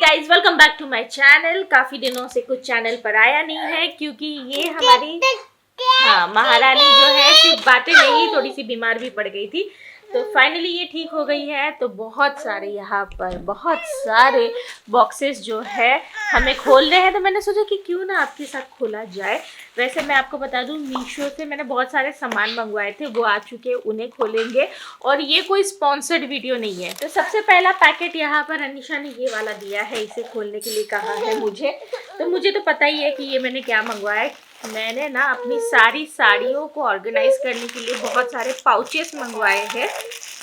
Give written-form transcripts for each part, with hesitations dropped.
Guys welcome back to my channel. काफी दिनों से कुछ चैनल पर आया नहीं है क्योंकि ये हमारी महारानी जो है सिर्फ बातें नहीं, थोड़ी सी बीमार भी पड़ गई थी। तो फाइनली ये ठीक हो गई है। तो बहुत सारे यहाँ पर बहुत सारे बॉक्सेस जो है हमें खोलने हैं, तो मैंने सोचा कि क्यों ना आपके साथ खोला जाए। वैसे मैं आपको बता दूं, मीशो से मैंने बहुत सारे सामान मंगवाए थे, वो आ चुके, उन्हें खोलेंगे। और ये कोई स्पॉन्सर्ड वीडियो नहीं है। तो सबसे पहला पैकेट यहाँ पर अनिशा ने ये वाला दिया है, इसे खोलने के लिए कहा है मुझे। तो मुझे तो पता ही है कि ये मैंने क्या मंगवाया है। मैंने ना अपनी सारी साड़ियों को ऑर्गेनाइज करने के लिए बहुत सारे पाउचेस मंगवाए हैं।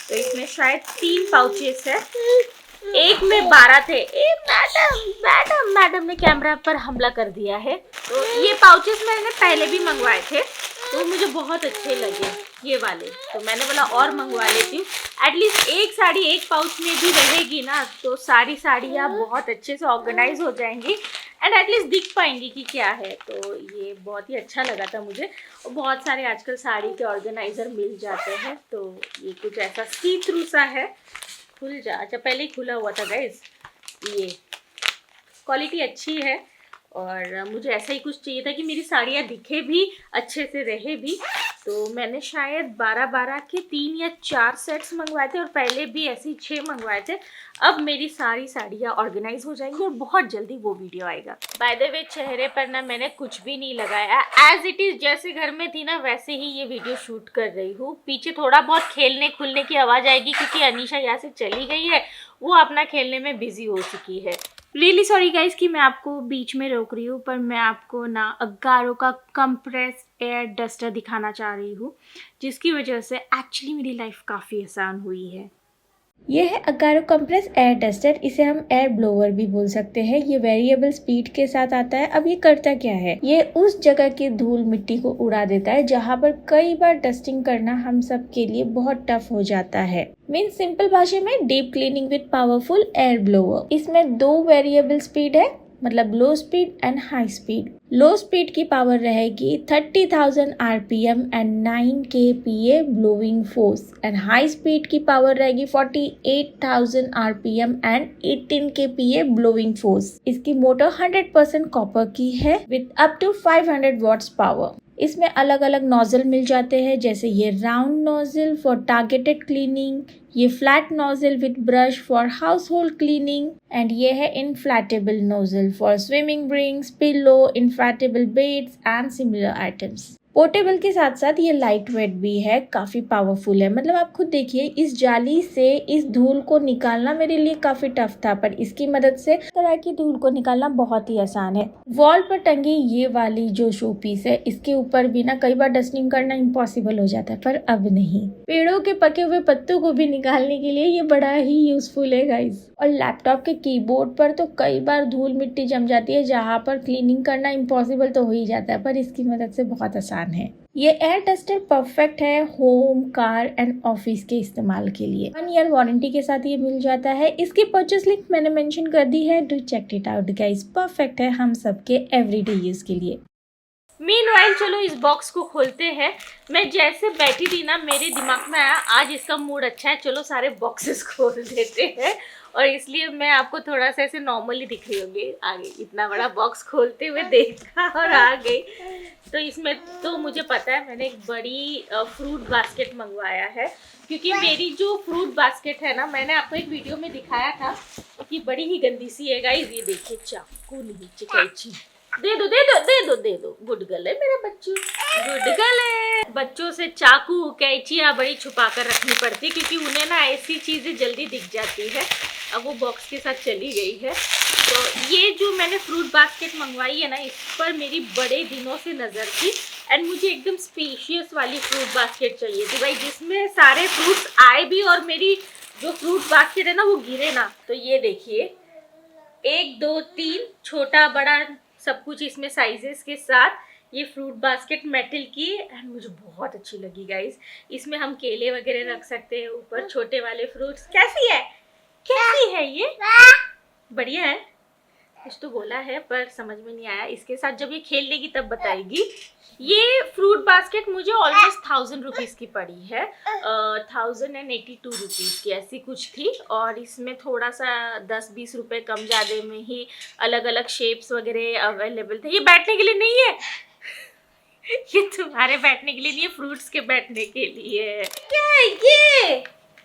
तो इसमें शायद 3 पाउचेस है, एक में 12 थे। मैडम ने कैमरा पर हमला कर दिया है। तो ये पाउचेस मैंने पहले भी मंगवाए थे, तो मुझे बहुत अच्छे लगे ये वाले। तो मैंने बोला और मंगवा लेती हूँ, एटलीस्ट एक साड़ी एक पाउच में भी रहेगी ना, तो सारी साड़ियाँ बहुत अच्छे से ऑर्गेनाइज हो जाएंगी एंड एटलीस्ट दिख पाएंगी कि क्या है। तो ये बहुत ही अच्छा लगा था मुझे। और बहुत सारे आजकल साड़ी के ऑर्गेनाइज़र मिल जाते हैं। तो ये कुछ ऐसा सी थ्रू सा है, खुल जा, अच्छा पहले ही खुला हुआ था गाइस। ये क्वालिटी अच्छी है और मुझे ऐसा ही कुछ चाहिए था कि मेरी साड़ियाँ दिखे भी, अच्छे से रहे भी। तो मैंने शायद 12 के 3 या 4 सेट्स मंगवाए थे और पहले भी ऐसे ही 6 मंगवाए थे। अब मेरी सारी साड़ियाँ ऑर्गेनाइज हो जाएंगी और बहुत जल्दी वो वीडियो आएगा। बाय द वे, चेहरे पर ना मैंने कुछ भी नहीं लगाया, एज इट इज़ जैसे घर में थी ना वैसे ही ये वीडियो शूट कर रही हूँ। पीछे थोड़ा बहुत खेलने खुलने की आवाज़ आएगी क्योंकि अनीशा यहाँ से चली गई है, वो अपना खेलने में बिजी हो चुकी है। रियली सॉरी गाइज कि मैं आपको बीच में रोक रही हूँ, पर मैं आपको ना अगारो का कंप्रेस एयर डस्टर दिखाना चाह रही हूँ, जिसकी वजह से एक्चुअली मेरी लाइफ काफ़ी आसान हुई है। ये है अगारो कंप्रेस एयर डस्टर। इसे हम एयर ब्लोअर भी बोल सकते हैं। ये वेरिएबल स्पीड के साथ आता है। अब ये करता क्या है, ये उस जगह की धूल मिट्टी को उड़ा देता है जहाँ पर कई बार डस्टिंग करना हम सब के लिए बहुत टफ हो जाता है। मीन सिंपल भाषा में deep cleaning with powerful air blower. इसमें 2 वेरिएबल स्पीड है, मतलब low speed and high speed. Low speed की पावर रहेगी 30,000 RPM and 9 kPa blowing force and high speed की पावर रहेगी 48,000 RPM and 18 kPa blowing force. इसकी मोटर 100% कॉपर की है with up to 500 watts power. इसमें अलग अलग नोजल मिल जाते हैं, जैसे ये round nozzle for targeted cleaning, ये flat nozzle with brush for household cleaning and ये है inflatable nozzle for swimming rings, pillow, inflatable beds and similar items. Portable के साथ साथ ये लाइट वेट भी है, काफी पावरफुल है। मतलब आप खुद देखिए, इस जाली से इस धूल को निकालना मेरे लिए काफी टफ था, पर इसकी मदद से तरह की धूल को निकालना बहुत ही आसान है। वॉल पर टंगी ये वाली जो शो पीस है, इसके ऊपर भी ना कई बार डस्टिंग करना इम्पॉसिबल हो जाता है, पर अब नहीं। पेड़ों के पके हुए पत्तों को भी निकालने के लिए ये बड़ा ही यूजफुल है गाइस। और लैपटॉप के कीबोर्ड पर तो कई बार धूल मिट्टी जम जाती है, जहाँ पर क्लीनिंग करना इम्पॉसिबल तो हो ही जाता है, पर इसकी मदद से बहुत आसान है। ये एयर डस्टर परफेक्ट है होम, कार एंड ऑफिस के इस्तेमाल के लिए। 1 ईयर वारंटी के साथ ये मिल जाता है। इसकी परचेस लिंक मैंने मेंशन कर दी है, do check it out guys. Perfect है हम सबके एवरीडे यूज के लिए। मीनवाइल चलो इस बॉक्स को खोलते हैं। मैं जैसे बैठी थी ना, मेरे दिमाग में आया आज इसका मूड अच्छा है, चलो सारे बॉक्सेस खोल देते हैं। और इसलिए मैं आपको थोड़ा सा ऐसे नॉर्मली दिख रही होगी, आगे इतना बड़ा बॉक्स खोलते हुए देखा और आ गई। तो इसमें तो मुझे पता है मैंने एक बड़ी फ्रूट बास्केट मंगवाया है, क्योंकि मेरी जो फ्रूट बास्केट है ना, मैंने आपको एक वीडियो में दिखाया था कि बड़ी ही गंदी सी है गाइस। ये देखिए, चाकू नहीं, कैंची। दे दो दे दो दे दो दे दो, गुड गर्ल है मेरा बच्चू, गुड गर्ल है। बच्चों से चाकू कैंचियाँ बड़ी छुपा कर रखनी पड़ती, क्योंकि उन्हें ना ऐसी चीज़ें जल्दी दिख जाती है। अब वो बॉक्स के साथ चली गई है। तो ये जो मैंने फ्रूट बास्केट मंगवाई है ना, इस पर मेरी बड़े दिनों से नज़र थी एंड मुझे एकदम स्पेशियस वाली फ्रूट बास्केट चाहिए थी भाई, जिसमें सारे फ्रूट्स आए भी और मेरी जो फ्रूट बास्केट है ना वो गिरे ना। तो ये देखिए, 1 2 3 छोटा बड़ा सब कुछ इसमें साइजेस के साथ ये फ्रूट बास्केट मेटल की, एंड मुझे बहुत अच्छी लगी गाइस। इसमें हम केले वगैरह रख सकते हैं, ऊपर छोटे वाले फ्रूट्स। कैसी है ये? बढ़िया है। कुछ तो बोला है पर समझ में नहीं आया। इसके साथ जब ये खेल लेगी तब बताएगी। ये फ्रूट बास्केट मुझे ऑलमोस्ट 1000 रुपीज़ की पड़ी है, 1082 रुपीज़ की ऐसी कुछ थी। और इसमें थोड़ा सा 10-20 रुपए कम ज़्यादा में ही अलग अलग शेप्स वगैरह अवेलेबल थे। ये बैठने के लिए नहीं है ये तुम्हारे बैठने के लिए नहीं है, फ्रूट्स के बैठने के लिए है। क्या है ये?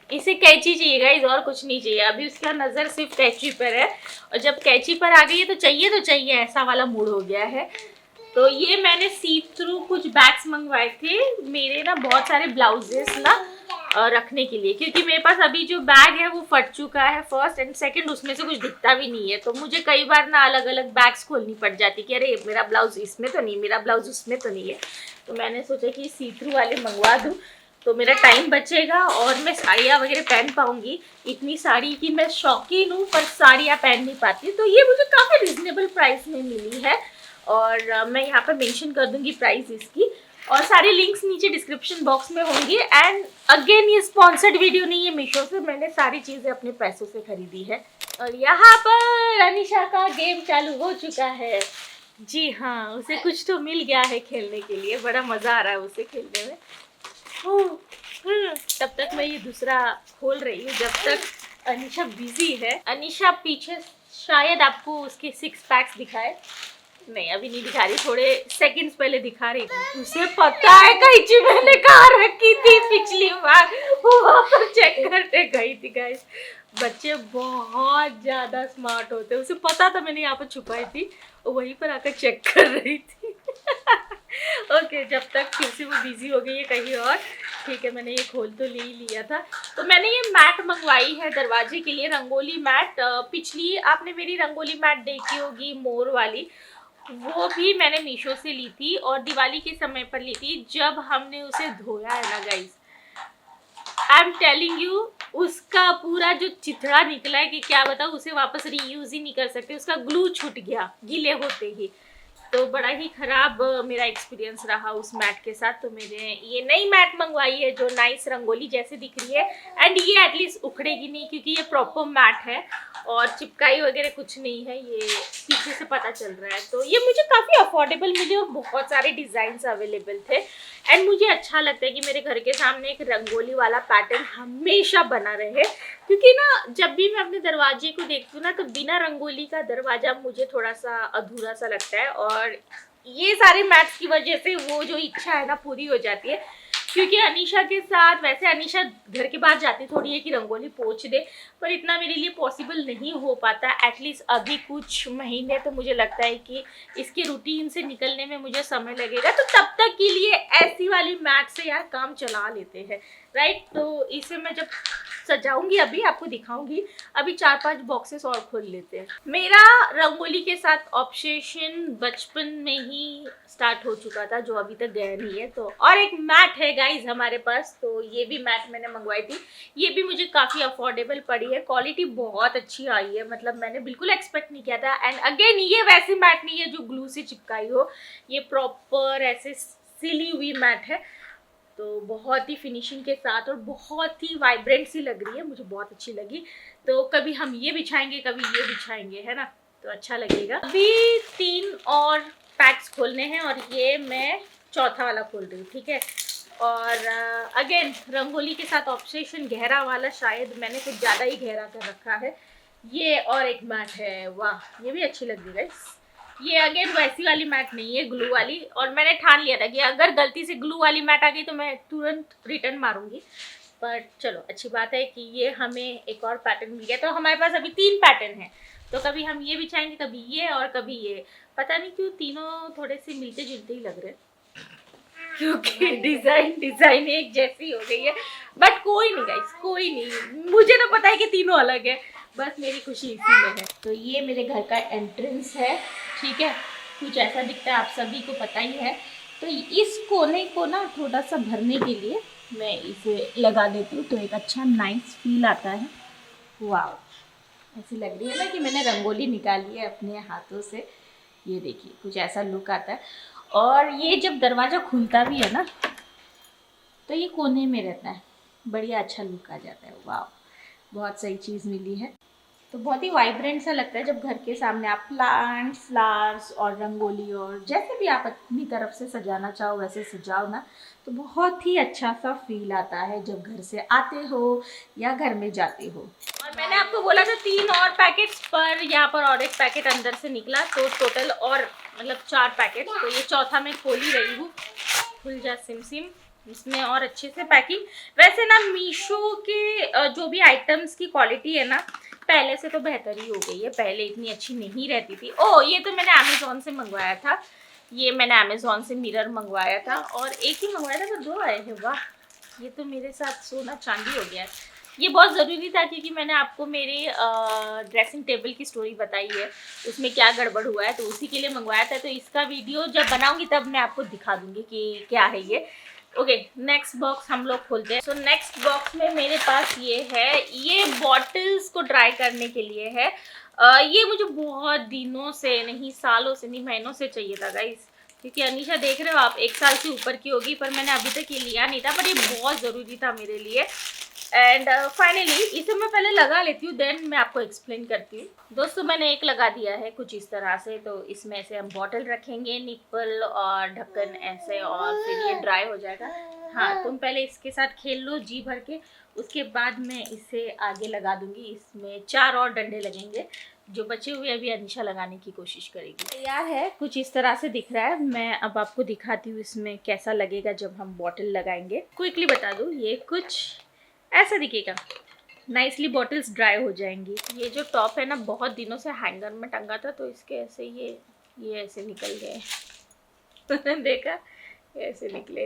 इसे कैंची चाहिए गाइस, और कुछ नहीं चाहिए। अभी उसका नज़र सिर्फ कैंची पर है, और जब कैंची पर आ गई है तो चाहिए ऐसा वाला मूड हो गया है। तो ये मैंने सी थ्रू कुछ बैग्स मंगवाए थे, मेरे ना बहुत सारे ब्लाउजेस ना रखने के लिए, क्योंकि मेरे पास अभी जो बैग है वो फट चुका है फर्स्ट, एंड सेकंड उसमें से कुछ दिखता भी नहीं है। तो मुझे कई बार ना अलग अलग बैग्स खोलनी पड़ जाती कि अरे मेरा ब्लाउज इसमें तो नहीं, मेरा ब्लाउज उसमें तो नहीं है। तो मैंने सोचा कि सी थ्रू वाले मंगवा दूँ तो मेरा टाइम बचेगा और मैं साड़ियाँ वगैरह पहन पाऊंगी। इतनी साड़ी की मैं शौकीन हूँ पर साड़ियाँ पहन नहीं पाती। तो ये मुझे काफ़ी रिजनेबल प्राइस में मिली है, और मैं यहाँ पर मेंशन कर दूंगी प्राइस इसकी, और सारे लिंक्स नीचे डिस्क्रिप्शन बॉक्स में होंगे। एंड अगेन ये स्पॉन्सर्ड वीडियो नहीं है मीशो से, मैंने सारी चीज़ें अपने पैसों से खरीदी है। और यहाँ पर अनिशा का गेम चालू हो चुका है। जी हाँ, उसे कुछ तो मिल गया है खेलने के लिए, बड़ा मज़ा आ रहा है उसे खेलने में। तब तक मैं ये दूसरा खोल रही हूँ जब तक अनिशा बिजी है। अनिशा पीछे शायद आपको उसके 6 पैक्स दिखाए, नहीं अभी नहीं दिखा रही, थोड़े सेकंड्स पहले दिखा रही थी। उसे पता है कैंची मैंने कहाँ रखी थी पिछली बार, वो वहाँ पर चेक करने गई थी। गाइस बच्चे बहुत ज्यादा स्मार्ट होते हैं, उसे पता था मैंने यहाँ पर छुपाई थी, वो वहीं पर आकर चेक कर रही थी ओके, जब तक फिर से वो बिजी हो गई है कहीं और। ठीक है, मैंने ये खोल तो ले ही लिया था। तो मैंने ये मैट मंगवाई है दरवाजे के लिए, रंगोली मैट। पिछली आपने मेरी रंगोली मैट देखी होगी मोर वाली, वो भी मैंने मीशो से ली थी और दिवाली के समय पर ली थी। जब हमने उसे धोया है ना guys, I am telling you, उसका पूरा जो चिथड़ा निकला है कि क्या बताऊँ, उसे वापस रीयूज ही नहीं कर सकते, उसका ग्लू छूट गया गीले होते ही। तो बड़ा ही ख़राब मेरा एक्सपीरियंस रहा उस मैट के साथ। तो मैंने ये नई मैट मंगवाई है जो नाइस रंगोली जैसे दिख रही है, एंड ये एटलीस्ट उखड़ेगी नहीं क्योंकि ये प्रॉपर मैट है और चिपकाई वगैरह कुछ नहीं है, ये पीछे से पता चल रहा है। तो ये मुझे काफ़ी अफोर्डेबल मिली और बहुत सारे डिज़ाइंस अवेलेबल थे। एंड मुझे अच्छा लगता है कि मेरे घर के सामने एक रंगोली वाला पैटर्न हमेशा बना रहे, क्योंकि ना जब भी मैं अपने दरवाजे को देखती हूँ ना तो बिना रंगोली का दरवाजा मुझे थोड़ा सा अधूरा सा लगता है, और ये सारे मैट्स की वजह से वो जो इच्छा है ना पूरी हो जाती है। क्योंकि अनीशा के साथ, वैसे अनीशा घर के बाहर जाती थोड़ी है कि रंगोली पोंछ दे, पर इतना मेरे लिए पॉसिबल नहीं हो पाता। एटलीस्ट अभी कुछ महीने तो मुझे लगता है कि इसके रूटीन से निकलने में मुझे समय लगेगा, तो तब तक के लिए ऐसी वाली मैट से यार काम चला लेते हैं, राइट। तो इसे मैं जब सजाऊंगी अभी आपको दिखाऊंगी। अभी 4-5 बॉक्सेस और खोल लेते हैं। मेरा रंगोली के साथ ऑब्सेशन बचपन में ही स्टार्ट हो चुका था, जो अभी तक गया नहीं है। तो और एक मैट है गाइज हमारे पास, तो ये भी मैट मैंने मंगवाई थी। ये भी मुझे काफ़ी अफोर्डेबल पड़ी है, क्वालिटी बहुत अच्छी आई है, मतलब मैंने बिल्कुल एक्सपेक्ट नहीं किया था। एंड अगेन ये वैसी मैट नहीं है जो ग्लू से चिपकाई हो, ये प्रॉपर ऐसे सिली हुई मैट है। तो बहुत ही फिनिशिंग के साथ और बहुत ही वाइब्रेंट सी लग रही है, मुझे बहुत अच्छी लगी। तो कभी हम ये बिछाएंगे, कभी ये बिछाएंगे, है ना, तो अच्छा लगेगा। अभी 3 और पैक्स खोलने हैं और ये मैं चौथा वाला खोल रही हूँ, ठीक है। और अगेन रंगोली के साथ ऑब्सेशन गहरा वाला, शायद मैंने कुछ ज़्यादा ही गहरा कर रखा है। ये और एक मैट है, वाह ये भी अच्छी लग रही है। ये अगेन वैसी वाली मैट नहीं है, ग्लू वाली, और मैंने ठान लिया था कि अगर गलती से ग्लू वाली मैट आ गई तो मैं तुरंत रिटर्न मारूंगी। पर चलो अच्छी बात है कि ये हमें एक और पैटर्न मिल गया। तो हमारे पास अभी 3 पैटर्न हैं, तो कभी हम ये बिछाएंगे, कभी ये और कभी ये। पता नहीं क्यों तीनों थोड़े से मिलते जुलते ही लग रहे हैं, क्योंकि डिज़ाइन एक जैसी हो गई है। बट कोई नहीं गाइस, कोई नहीं, मुझे तो पता है कि तीनों अलग है, बस मेरी खुशी इसी में है। तो ये मेरे घर का एंट्रेंस है, ठीक है, कुछ ऐसा दिखता है, आप सभी को पता ही है। तो इस कोने को ना थोड़ा सा भरने के लिए मैं इसे लगा देती हूँ, तो एक अच्छा नाइस फील आता है। वाह, ऐसी लग रही है ना कि मैंने रंगोली निकाली है अपने हाथों से। ये देखिए कुछ ऐसा लुक आता है। और ये जब दरवाज़ा खुलता भी है ना तो ये कोने में रहता है, बढ़िया अच्छा लुक आ जाता है। वाह, बहुत सही चीज़ मिली है। तो बहुत ही वाइब्रेंट सा लगता है जब घर के सामने आप प्लांट्स, फ्लावर्स और रंगोली और जैसे भी आप अपनी तरफ से सजाना चाहो वैसे सजाओ ना, तो बहुत ही अच्छा सा फील आता है जब घर से आते हो या घर में जाते हो। और मैंने आपको बोला था 3 और पैकेट्स, पर यहाँ पर और एक पैकेट अंदर से निकला, तो टोटल और मतलब 4 पैकेट, तो ये चौथा मैं खोल ही रही हूँ। खुल जा सिम सिम, इसमें और अच्छे से पैकिंग। वैसे ना मीशो के जो भी आइटम्स की क्वालिटी है ना पहले से तो बेहतर ही हो गई है, पहले इतनी अच्छी नहीं रहती थी। ओ ये तो मैंने अमेज़ॉन से मंगवाया था, ये मैंने अमेज़ॉन से मिरर मंगवाया था और एक ही मंगवाया था पर 2 आए हैं। वाह, ये तो मेरे साथ सोना चांदी हो गया है। ये बहुत ज़रूरी था क्योंकि मैंने आपको मेरे ड्रेसिंग टेबल की स्टोरी बताई है, उसमें क्या गड़बड़ हुआ है, तो उसी के लिए मंगवाया था। तो इसका वीडियो जब बनाऊंगी तब मैं आपको दिखा दूंगी कि क्या है ये। ओके, नेक्स्ट बॉक्स हम लोग खोलते हैं। सो नेक्स्ट बॉक्स में मेरे पास ये है, ये बॉटल्स को ड्राई करने के लिए है। ये मुझे बहुत दिनों से, नहीं सालों से, नहीं महीनों से चाहिए था गाइस, क्योंकि अनीशा देख रहे हो आप 1 साल से ऊपर की होगी, पर मैंने अभी तक ये लिया नहीं था, पर ये बहुत ज़रूरी था मेरे लिए। एंड फाइनली इसे मैं पहले लगा लेती हूँ, देन मैं आपको एक्सप्लेन करती हूँ। दोस्तों मैंने एक लगा दिया है कुछ इस तरह से, तो इसमें से हम बॉटल रखेंगे, निप्पल और ढक्कन ऐसे, और फिर ये ड्राई हो जाएगा। हाँ, तुम पहले इसके साथ खेल लो जी भर के, उसके बाद मैं इसे आगे लगा दूंगी। इसमें 4 और डंडे लगेंगे, जो बचे हुए अभी अनीशा लगाने की कोशिश करेगी। तैयार है, कुछ इस तरह से दिख रहा है। मैं अब आपको दिखाती हूँ इसमें कैसा लगेगा जब हम बॉटल लगाएंगे। क्विकली बता दूँ, ये कुछ ऐसा दिखेगा। नाइसली बॉटल्स ड्राई हो जाएंगी। ये जो टॉप है ना बहुत दिनों से हैंगर में टंगा था, तो इसके ऐसे ये ऐसे निकल गए देखा, ऐसे निकले,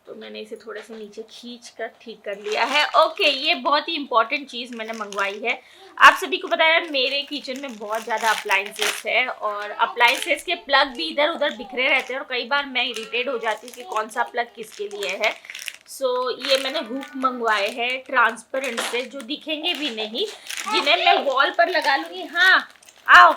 तो मैंने इसे थोड़े से नीचे खींच कर ठीक कर लिया है। ओके, ये बहुत ही इंपॉर्टेंट चीज़ मैंने मंगवाई है। आप सभी को पता है मेरे किचन में बहुत ज़्यादा अप्लाइंसेस है, और अप्लाइंसेस के प्लग भी इधर उधर बिखरे रहते हैं, और कई बार मैं इरिटेट हो जाती हूँ कि कौन सा प्लग किसके लिए है। सो ये मैंने हुक मंगवाए हैं ट्रांसपेरेंट से, जो दिखेंगे भी नहीं, जिन्हें मैं वॉल पर लगा लूँगी। हाँ आओ,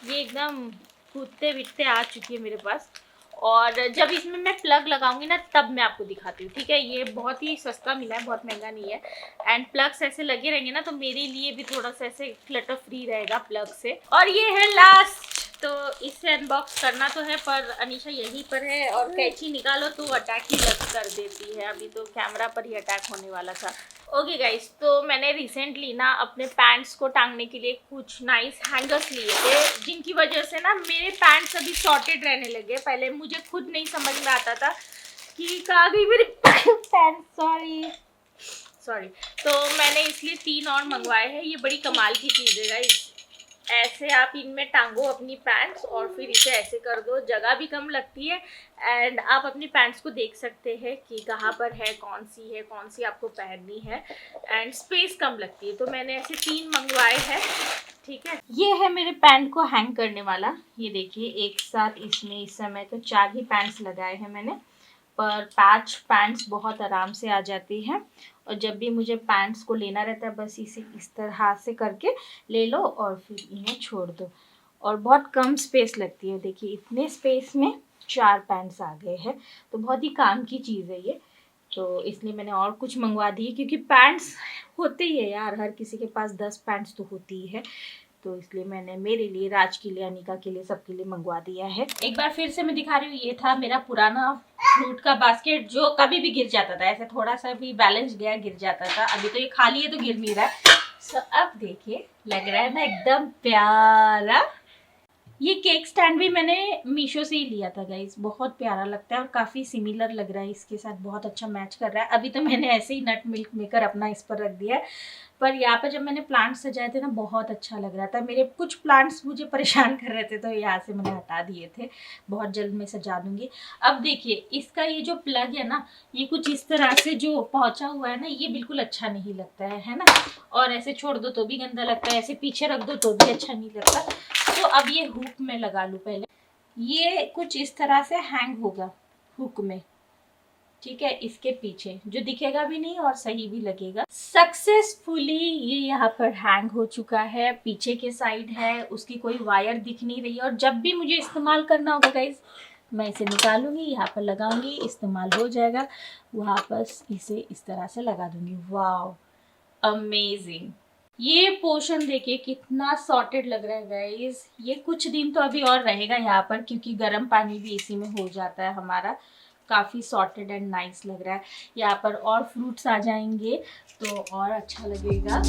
ये एकदम कूदते बिटते आ चुकी है मेरे पास, और जब इसमें मैं प्लग लगाऊंगी ना तब मैं आपको दिखाती हूँ, ठीक है। ये बहुत ही सस्ता मिला है, बहुत महंगा नहीं है। एंड प्लग्स ऐसे लगे रहेंगे ना तो मेरे लिए भी थोड़ा सा ऐसे क्लटर फ्री रहेगा प्लग से। और ये है लास्ट, तो इसे अनबॉक्स करना तो है, पर अनीशा यहीं पर है और कैंची निकालो तो अटैक ही लग कर देती है। अभी तो कैमरा पर ही अटैक होने वाला था। ओके गाइस, तो मैंने रिसेंटली ना अपने पैंट्स को टांगने के लिए कुछ नाइस हैंगर्स लिए थे, जिनकी वजह से ना मेरे पैंट्स अभी सॉर्टेड रहने लगे। पहले मुझे खुद नहीं समझ में आता था कि कहाँ गई मेरी पैंट, सॉरी। तो मैंने इसलिए 3 और मंगवाए हैं। ये बड़ी कमाल की चीज़ है गाइस। ऐसे आप इनमें टांगो अपनी पैंट्स और फिर इसे ऐसे कर दो, जगह भी कम लगती है, एंड आप अपनी पैंट्स को देख सकते हैं कि कहाँ पर है, कौन सी आपको पहननी है, एंड स्पेस कम लगती है। तो मैंने ऐसे 3 मंगवाए हैं, ठीक है। ये है मेरे पैंट को हैंग करने वाला, ये देखिए एक साथ इसमें इस समय तो 4 ही पैंट्स लगाए हैं मैंने, पर 5 पैंट्स बहुत आराम से आ जाती हैं। और जब भी मुझे पैंट्स को लेना रहता है बस इसे इस तरह से करके ले लो और फिर इन्हें छोड़ दो, और बहुत कम स्पेस लगती है। देखिए इतने स्पेस में 4 पैंट्स आ गए हैं, तो बहुत ही काम की चीज़ है ये। तो इसलिए मैंने और कुछ मंगवा दिए, क्योंकि पैंट्स होते ही है यार, हर किसी के पास 10 पैंट्स तो होती ही है। तो इसलिए मैंने मेरे लिए, राज के लिए, अनिका के लिए, सबके लिए मंगवा दिया है। एक बार फिर से मैं दिखा रही हूँ, ये था मेरा पुराना फ्रूट का बास्केट जो कभी भी गिर जाता था, ऐसे थोड़ा सा भी बैलेंस गया गिर जाता था। अभी तो ये खाली है तो गिर नहीं रहा है। सो अब देखिए लग रहा है ना एकदम प्यारा। ये केक स्टैंड भी मैंने मीशो से ही लिया था गाइस, बहुत प्यारा लगता है और काफ़ी सिमिलर लग रहा है इसके साथ, बहुत अच्छा मैच कर रहा है। अभी तो मैंने ऐसे ही नट मिल्क मेकर अपना इस पर रख दिया है, पर यहाँ पर जब मैंने प्लांट्स सजाए थे ना बहुत अच्छा लग रहा था। मेरे कुछ प्लांट्स मुझे परेशान कर रहे थे तो यहाँ से मैंने हटा दिए थे, बहुत जल्द मैं सजा दूंगी। अब देखिए इसका ये जो प्लग है ना, ये कुछ इस तरह से जो पहुँचा हुआ है ना, ये बिल्कुल अच्छा नहीं लगता है ना। और ऐसे छोड़ दो तो भी गंदा लगता है, ऐसे पीछे रख दो तो भी अच्छा नहीं लगता। तो अब ये हुक में लगा लूँ पहले, ये कुछ इस तरह से हैंग होगा हुक में, ठीक है। इसके पीछे जो दिखेगा भी नहीं और सही भी लगेगा। सक्सेसफुली ये यहाँ पर हैंग हो चुका है, पीछे के साइड है, उसकी कोई वायर दिख नहीं रही है। और जब भी मुझे इस्तेमाल करना होगा गाइस, मैं इसे निकालूंगी, यहाँ पर लगाऊंगी, इस्तेमाल हो जाएगा, वहाँ पर इसे इस तरह से लगा दूंगी। Wow amazing. ये पोर्शन देखिए कितना सॉर्टेड लग रहा है गाइस। ये कुछ दिन तो अभी और रहेगा यहाँ पर, क्योंकि गर्म पानी भी इसी में हो जाता है हमारा। काफ़ी सॉर्टेड एंड नाइस लग रहा है। यहाँ पर और फ्रूट्स आ जाएंगे तो और अच्छा लगेगा।